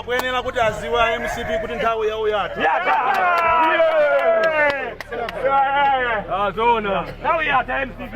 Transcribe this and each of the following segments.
akuyenera kuti aziwa MCP kuti nthawi yawo yatha. Zona. Nthawi yatha MCP.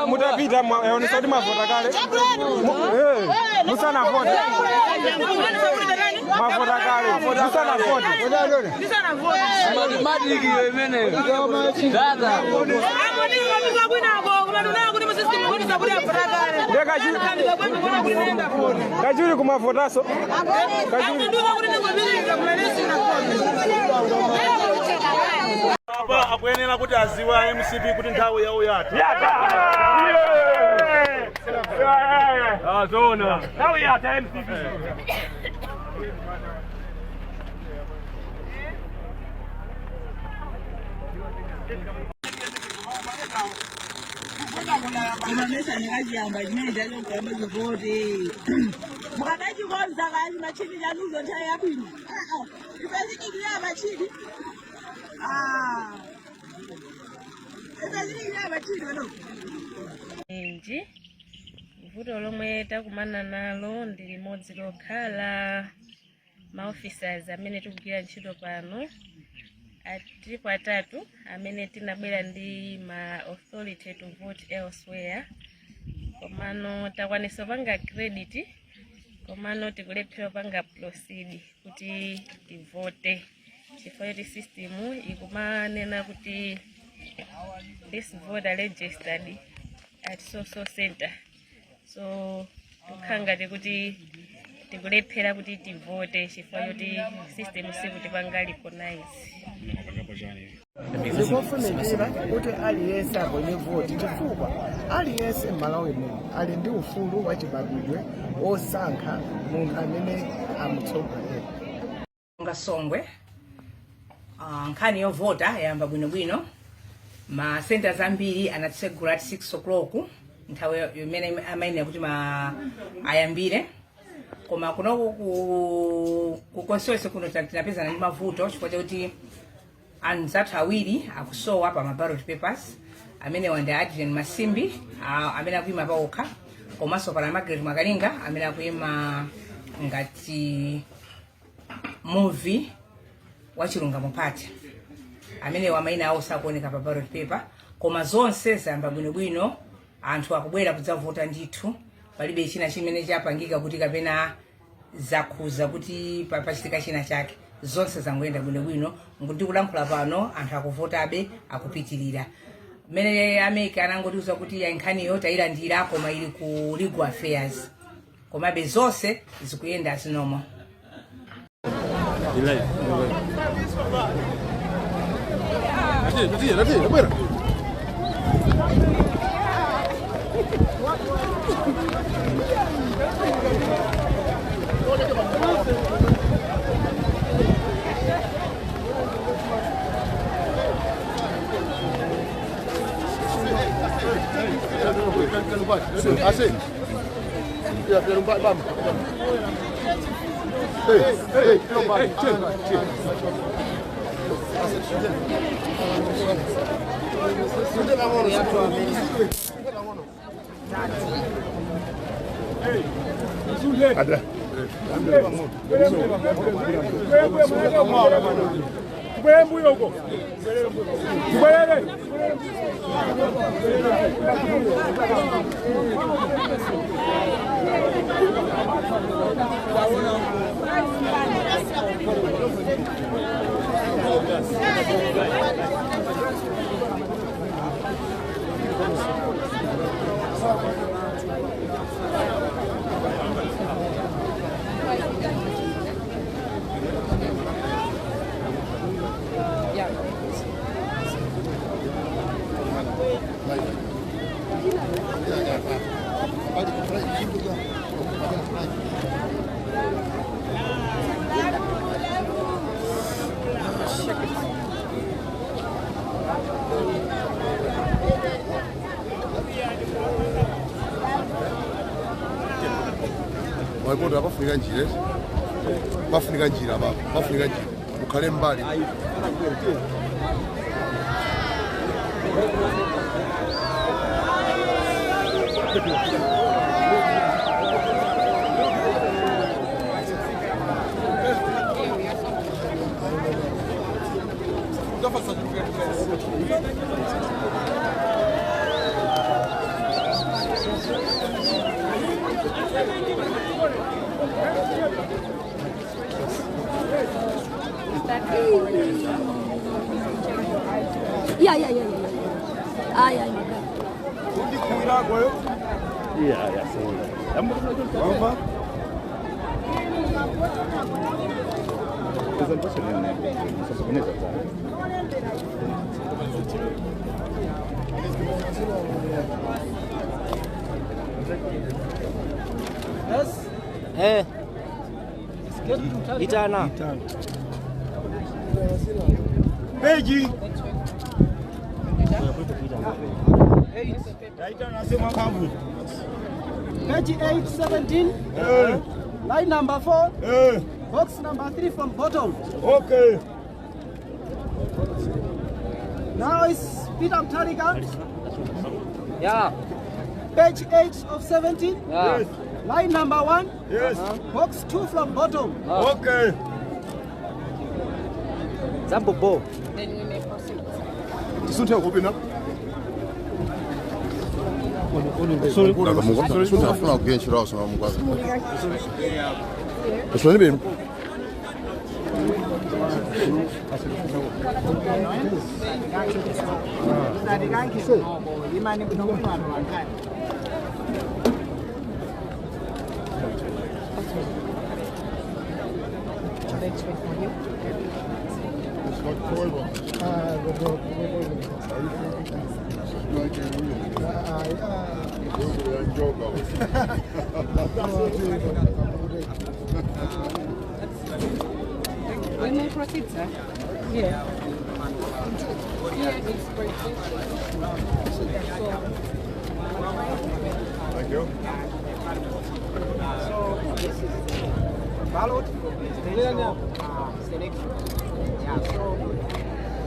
Mutapita yaonesha mavota kale. Musana vote. Mavota kale. Musana vote. Musana vote. Madiki yemene. Dada. Kajuri kumavotaso. Apa akuyenera kuti aziwa MCP kuti nthawi yawo yatha. Zona. Nthawi yatha MCP. Mesa nikajamba jina leo kama zote. Mkadaji kwanza kazi machini ya nuzo tayari hapo. Ifaziki kia machini. Ifaziki kia machini bado. Nji vuto lomwe takumana nalo ndi limodzi lokhala maofficers amene tikugwira ntchito pano tilipo atatu amene tinabwera ndi ma authority to vote elsewhere, komano takwanisa panga credit, komano tikulephera panga proceed kuti tivote chifukwa kuti system ikumanena kuti this voter registered at so center, so tukhangati kuti tikulephera kuti tivote chifukwa kuti system sikutipanga recognize. Ndikofunikira kuti aliyense abone voti chifukwa aliyense m'Malawi muno ali ndi ufulu wa chibadwidwe osankha munthu amene amutsogolera. Songwe nkhani yovota yayamba bwinobwino. Ma centers ambiri anatsegula at 6 o'clock nthawi imene amayenera kuti ayambire, koma kuno ku constituency kuno tinapezana ndi mavuto chifukwa chakuti anzathu awiri akusowa pa ballot papers amene wanda Adrian Masimbi amene akuyima paokha, komanso pana Margaret Mwakalinga amene akuyima ngati movie wa Chilungamo Party amene wamayina awo sakuoneka pa ballot paper, koma zonse zayamba bwinobwino. Anthu akubwera kudzavota ndithu, palibe china chimene chapangika kuti kapena zakhuza kuti pachitika china chake. Zonse zangoyenda bwinobwino, nguti kulankhula pano anthu akuvotabe akupitirira. Mene America anangotiuza kuti ya nkhaniyo tayilandira koma ili ku legal affairs, komabe zonse zikuyenda asinomo. Así. Ya, pero vamos. Hey, Ada. Waipota bafunika njira. Bafunika njira baba. Bafunika njira. Ukhale mbali. Itana. Peji. Page 817, line number 4, box number 3 from bottom. Okay. Now is Peter Mtarika. Yeah. Page 8 of 17, Yeah. line number 1, Yes. box 2 from bottom. Okay. Zambobo. Then we may proceed. Sunte ukupina. Sorry. Sunte afuna kugenshira wasoma mukwazi. Usoni benu. We may proceed, sir. Yeah. Yeah, it's great. Thank you. So this is ballot presidential selection. Yeah, so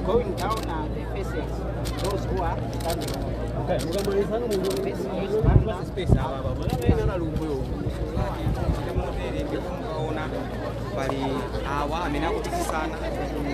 going down the faces, those who are standing. Bali awa amene akutisisana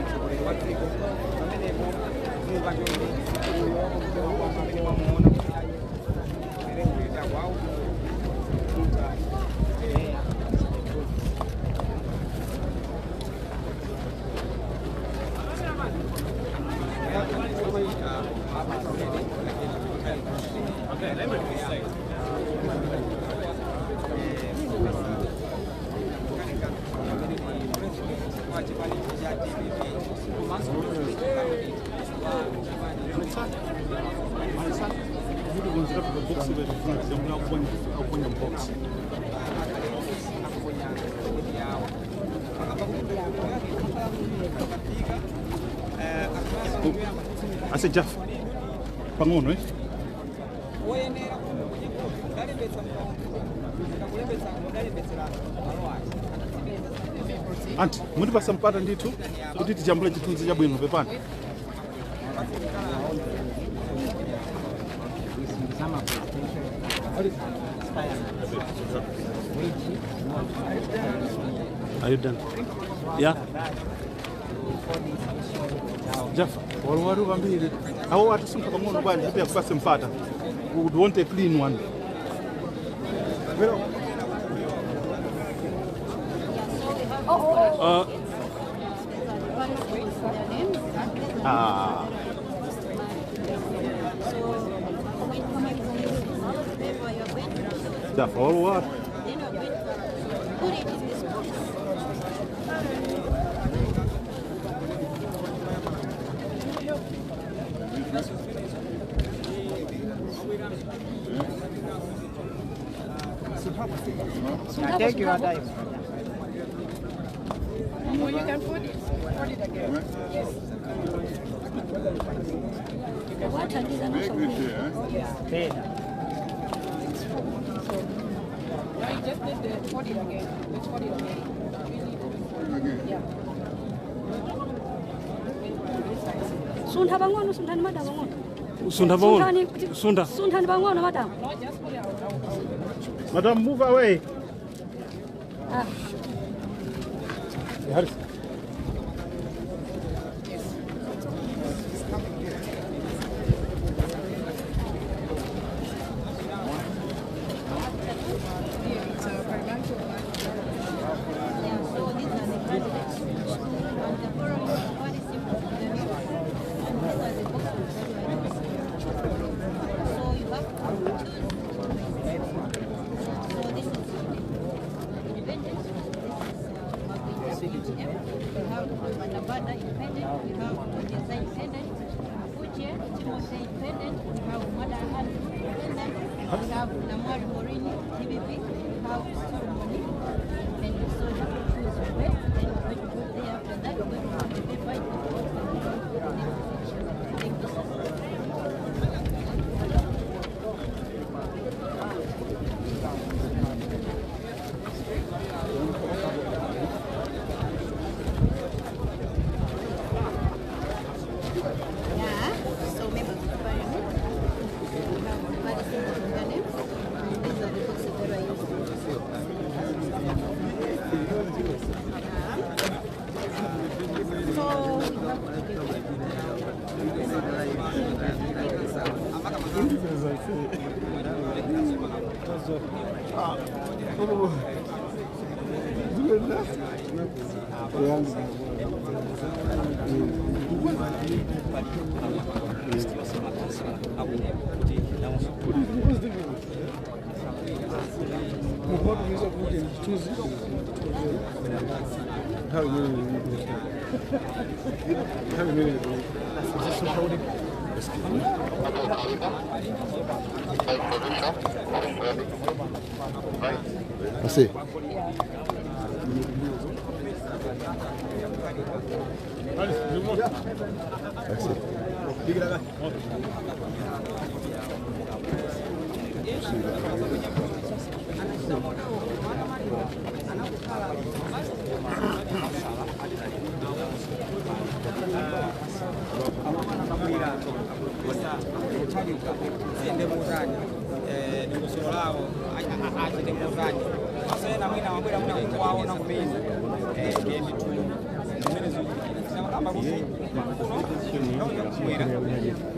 mtsogoleri wa dziko pamenepo muva chomwe amene pamuona kuti ayipereka kwawo Ase Jeff. Pangono, Anti, muri pasampata nditu kuti tijambule chitunzi chabwino pepani. Are you done? Yeah. Jaffa, walwaru vambiri. Hao watu simpa pamoja bwana, pia kupasa mfata. We would want a clean one. Jaffa, walwaru. Take your time. You can put it again. Yes. What are these? Then. I just did the 40 again. Let's 40 again. Yeah. Sunda bangono, sunda ni mada bangono. Sunda bangono. Sunda. Sunda ni bangono, madam. Madam, move away. Ah. Haris. Así.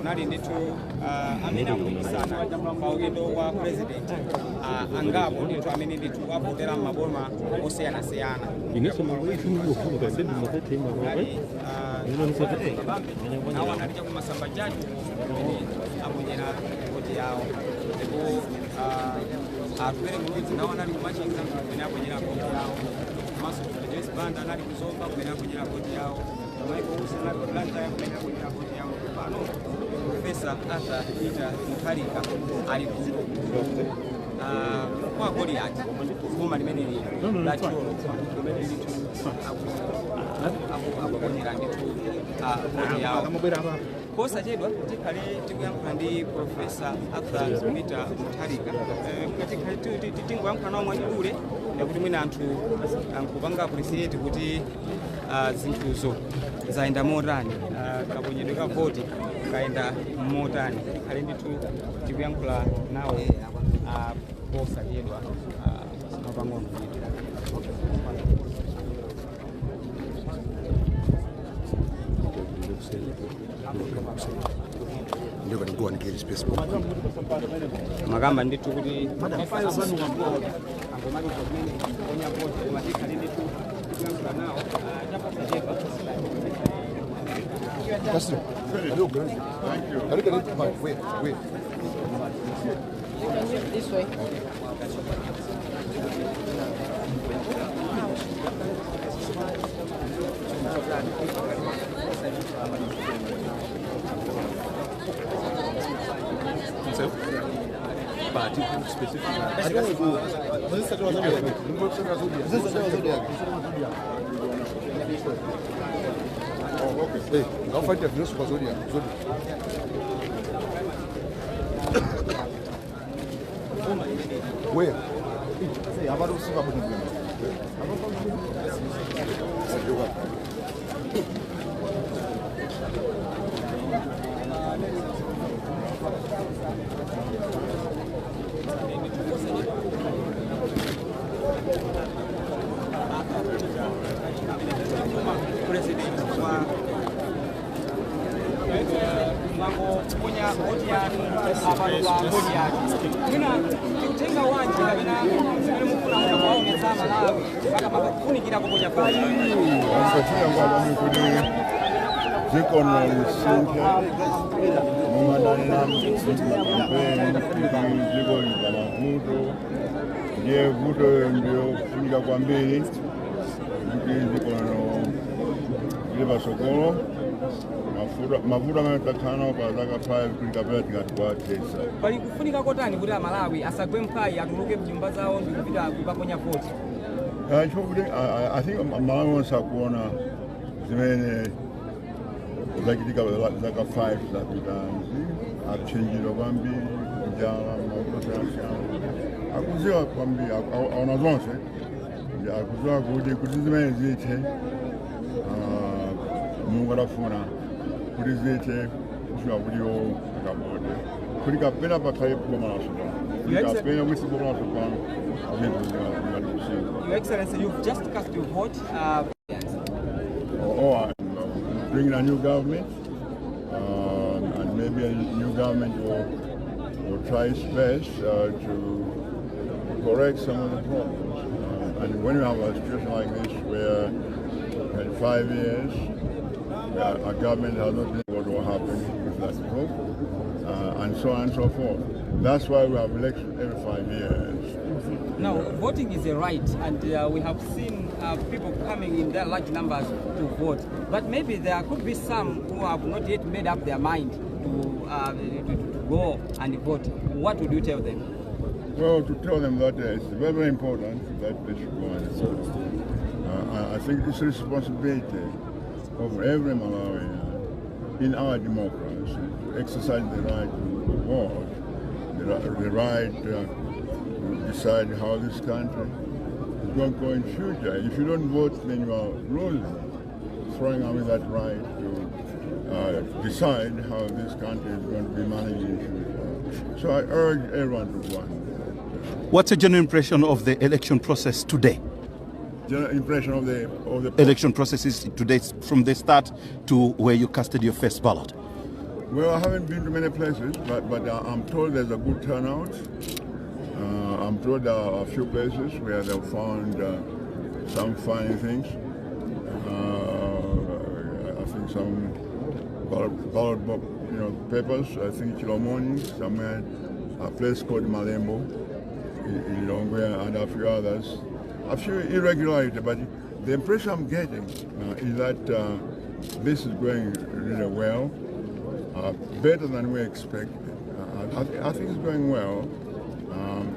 Unali nditu amene akupikisana pa ulendo wa president angapo nditu amene nditu apotera maboma osiyanasiyana nawo analija kumasamba jaji amene aponyera koti yawo ndipo atupere mulidzi nawo anali kumachinga amene aponyera koti yawo komanso Joyce Banda anali kuzomba kumene aponyera koti yawo pano Profesa Arthur Peter Mutharika ali kwa Goliath koma limene la cholo kumene litu akuponyera nditu kodi yawo kosa chedwa tikhale tikuyankhula ndi Profesa Arthur Peter Mutharika tingoyankhula nawo mwachidule kuti mwina anthu ankupanga appreciate kuti zinthuzo zaenda motani kaponyedwe ka voti kaenda motani khale ndithu tikuyankhula nawo posachedwa Ndio kwa nikili space. Magamba ndi kuti That's it. Look, thank you. Wait. You can use this way. Hey, I'll fight that news for Zodiac. Where? mafuta matakana kwa zaka 5 kulikapela tikatisa bali kufunika kotani kuti Malawi asagwe mphai atuluke mnyumba zawo ndi kupita kukaponya voti. I think Malawi wants kuona zimene zachitika zaka 5 zapitanzi achenjiro kwambiri njala mafuta akuziwa kwambiri aona zonse akuziwa kuti zimene zithe Mungu anafuna kuti zithe kushuka kuliyo akabode kuti kapena pakhale koma nasopano kapena kwisi koma nasopano Your Excellency, you've just cast your vote. Bringing a new government, and maybe a new government will try its best to correct some of the problems. And when you have a situation like this where in 5 years a government has not been what will happen with that group, and so on and so forth. That's why we have elections every 5 years. Now, voting is a right, and we have seen people coming in their large numbers to vote. But maybe there could be some who have not yet made up their mind to go and vote. What would you tell them? Well, to tell them that it's very, very important that they should go and vote. I think it's a responsibility of every Malawian in our democracy to exercise the right to vote, the right to decide how this country is going to go in future. If you don't vote, then you are losing, throwing away that right to decide how this country is going to be managed in future. So I urge everyone to vote. What's your general impression of the election process today? General impression of the election processes today from the start to where you casted your first ballot? Well, I haven't been to many places, but I'm told there's a good turnout. I'm told there are a few places where they've found some funny things. I think some ballot papers. I think Chilomoni, somewhere, a place called Malembo in Longwe, and a few others. A few irregularities, but the impression I'm getting is that this is going really well, better than we expected. I think it's going well.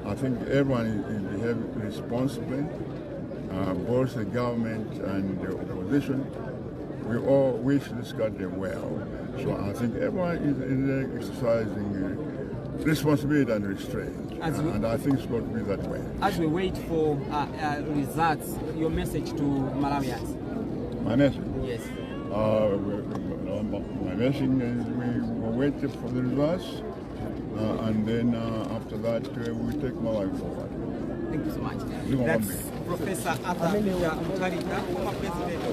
I think everyone is behaving responsibly, both the government and the opposition. We all wish this country well. So I think everyone is exercising responsibility and restraint. And I think it's going to be that way. As we wait for results, your message to Malawians? My message? Yes. My message is we will wait for the results, and then after that we take Malawi forward. Thank you so much. That's Professor Arthur Mutarika, former president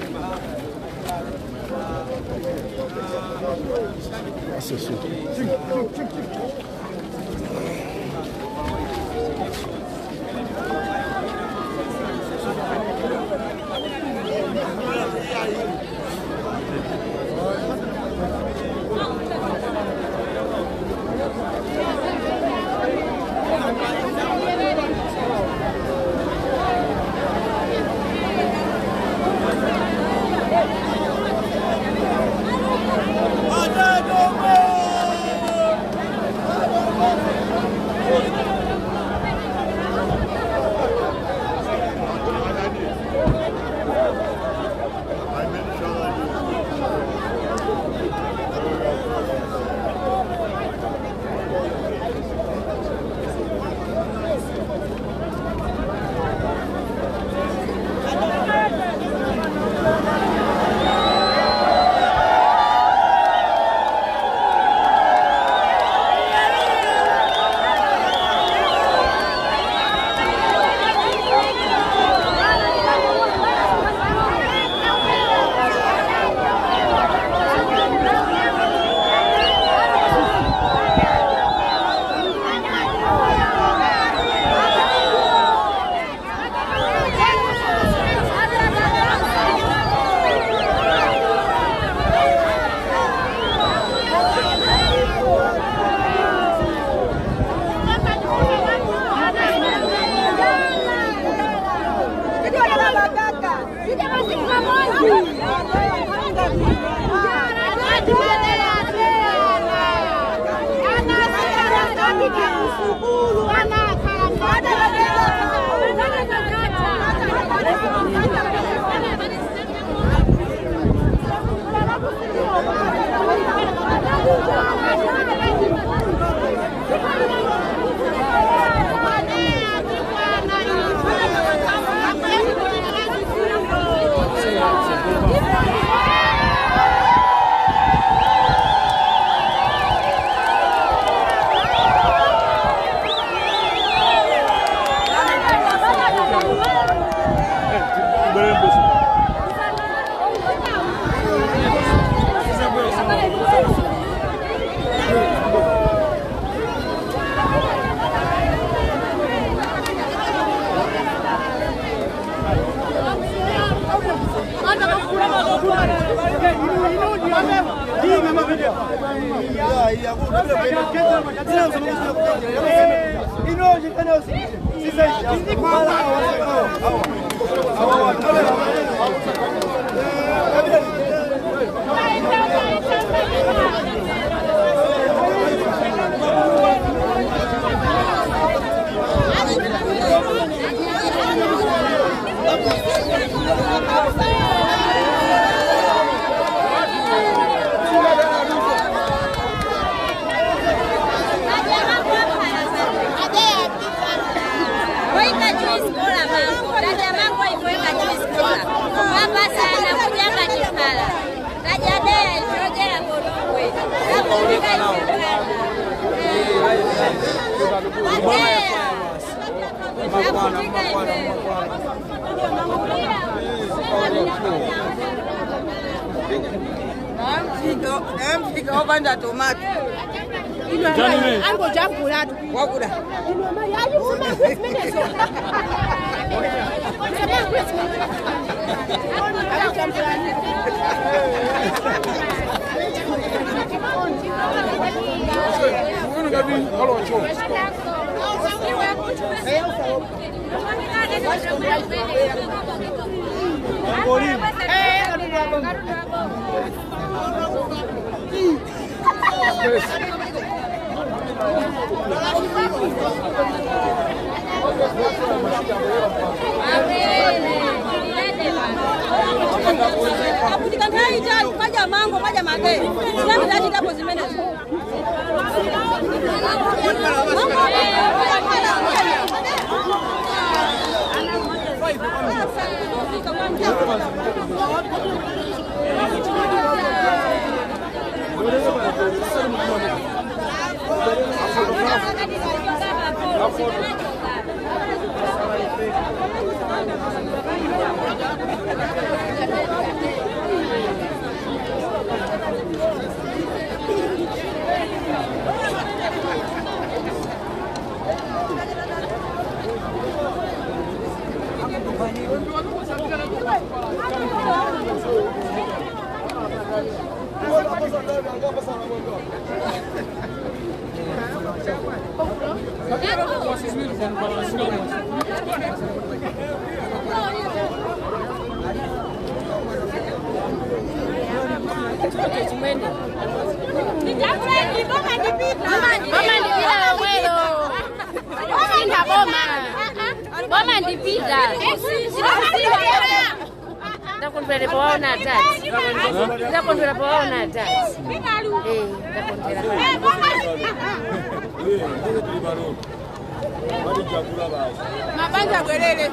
Mabanja bwerere.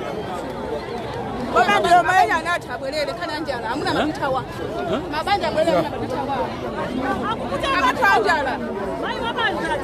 Bwana ndio maana anata bwerere kana njala. Hamuna mabitawa. Mabanja bwerere hamuna mabitawa. Hakuna njala. Mai mabanja.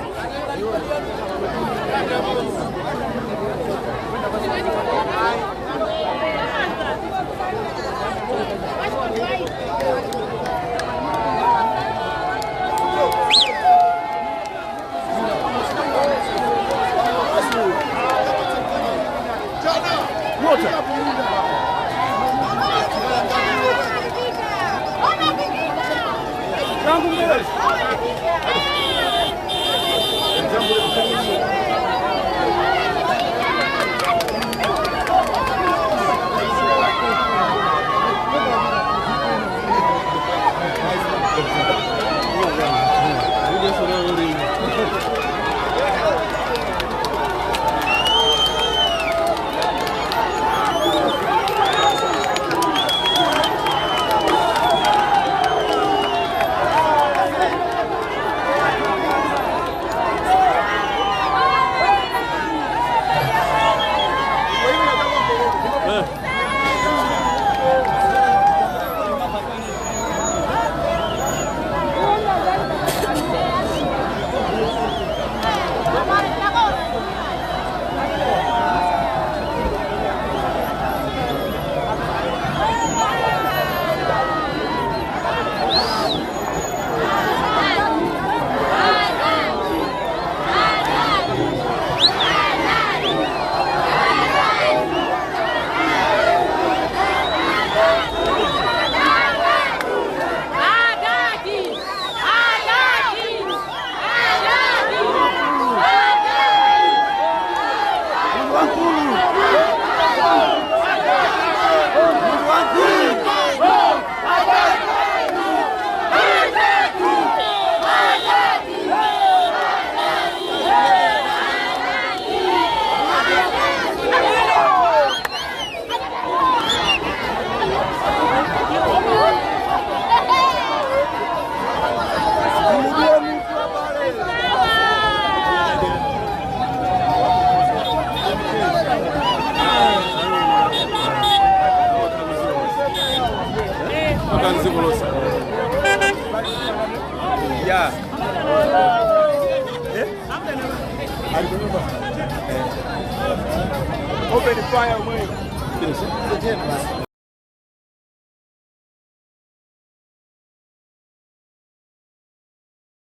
Yeah. Open the fire, man.